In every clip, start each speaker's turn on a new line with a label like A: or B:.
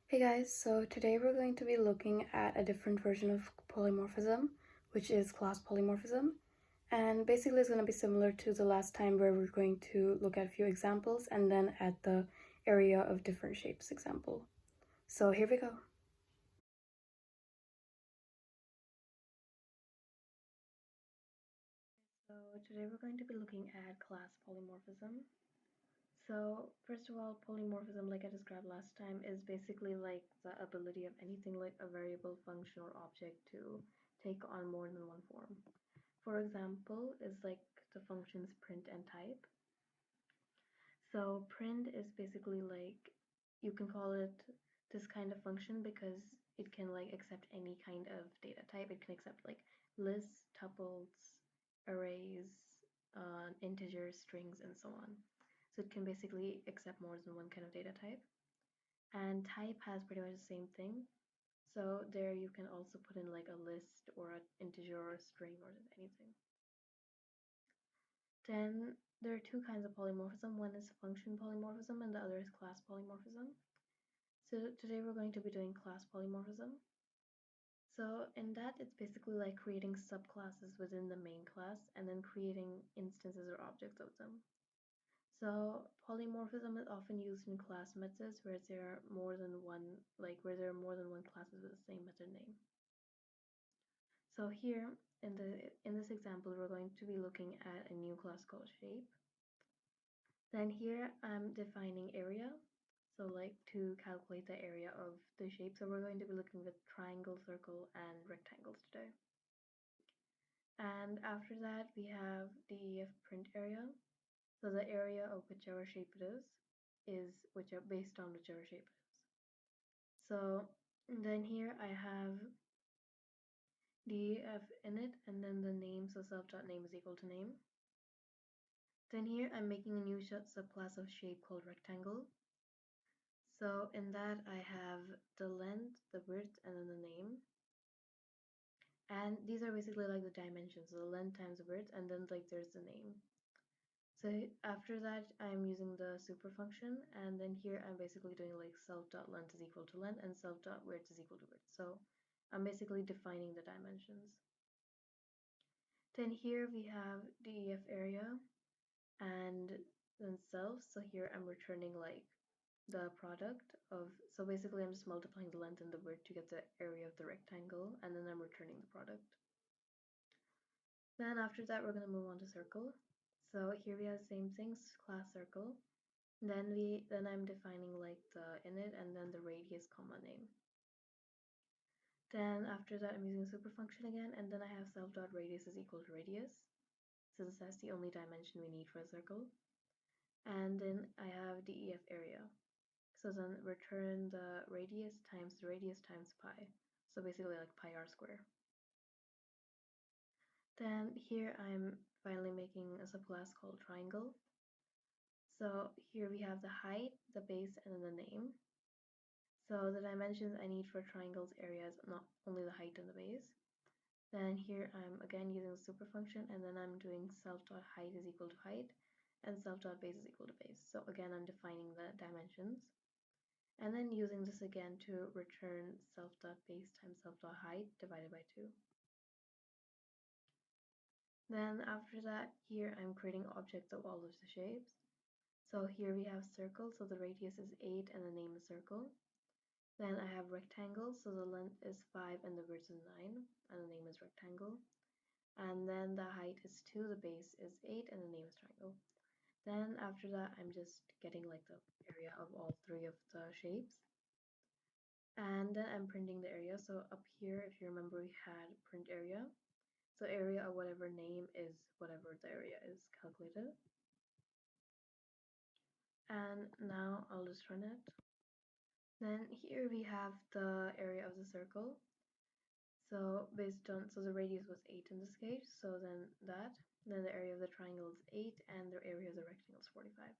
A: Hey guys, so today we're going to be looking at a different version of polymorphism, which is class polymorphism. And basically it's going to be similar to the last time where we're going to look at a few examples and then at the area of different shapes example. So here we go. So today we're going to be looking at class polymorphism. So first of all, polymorphism, like I described last time, is basically like the ability of anything like a variable, function, or object to take on more than one form. For example, is like the functions print and type. So print is basically like, you can call it this kind of function because it can like accept any kind of data type. It can accept like lists, tuples, arrays, integers, strings, and so on. So it can basically accept more than one kind of data type. And type has pretty much the same thing. So there you can also put in like a list or an integer or a string or anything. Then there are two kinds of polymorphism. One is function polymorphism and the other is class polymorphism. So today we're going to be doing class polymorphism. So in that, it's basically like creating subclasses within the main class and then creating instances or objects of them. So polymorphism is often used in class methods where there are more than one, where there are more than one classes with the same method name. So here in this example, we're going to be looking at a new class called shape. Then here I'm defining area. So like to calculate the area of the shape. So we're going to be looking with triangle, circle, and rectangles today. And after that, we have def print area. So the area of whichever shape it is based on whichever shape it is. So then here I have def init and then the name, so self.name is equal to name. Then here I'm making a new subclass of shape called rectangle. So in that I have the length, the width, and then the name. And these are basically like the dimensions, so the length times the width, and then like there's the name. So after that, I'm using the super function, and then here I'm basically doing like self.length is equal to length and self.width is equal to width. So I'm basically defining the dimensions. Then here we have def area and then self. So here I'm returning like the product of, so basically I'm just multiplying the length and the width to get the area of the rectangle, and then I'm returning the product. Then after that, we're going to move on to circle. So here we have the same things, class circle. Then I'm defining like the init and then the radius comma name. Then after that, I'm using super function again, and then I have self.radius is equal to radius. So that's the only dimension we need for a circle. And then I have def area. So then return the radius times pi. So basically like pi r square. Then here I'm finally making a subclass called triangle. So here we have the height, the base, and then the name. So the dimensions I need for triangle's area is not only the height and the base. Then here I'm again using the super function, and then I'm doing self.height is equal to height and self.base is equal to base. So again, I'm defining the dimensions. And then using this again to return self.base times self.height divided by 2. Then after that, here I'm creating objects of all of the shapes. So here we have circle, so the radius is 8 and the name is circle. Then I have rectangle, so the length is 5 and the width is 9 and the name is rectangle. And then the height is 2, the base is 8 and the name is triangle. Then after that, I'm just getting like the area of all 3 of the shapes. And then I'm printing the area. So up here, if you remember, we had print area. So area of whatever name is whatever the area is calculated. And now I'll just run it. Then here we have the area of the circle. So so the radius was 8 in this case. So then the area of the triangle is 8 and the area of the rectangle is 45.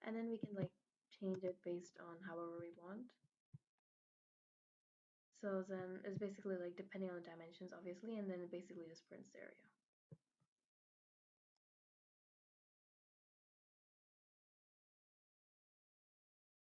A: And then we can like change it based on however we want. So then it's basically like depending on the dimensions, obviously, and then it basically just prints the area.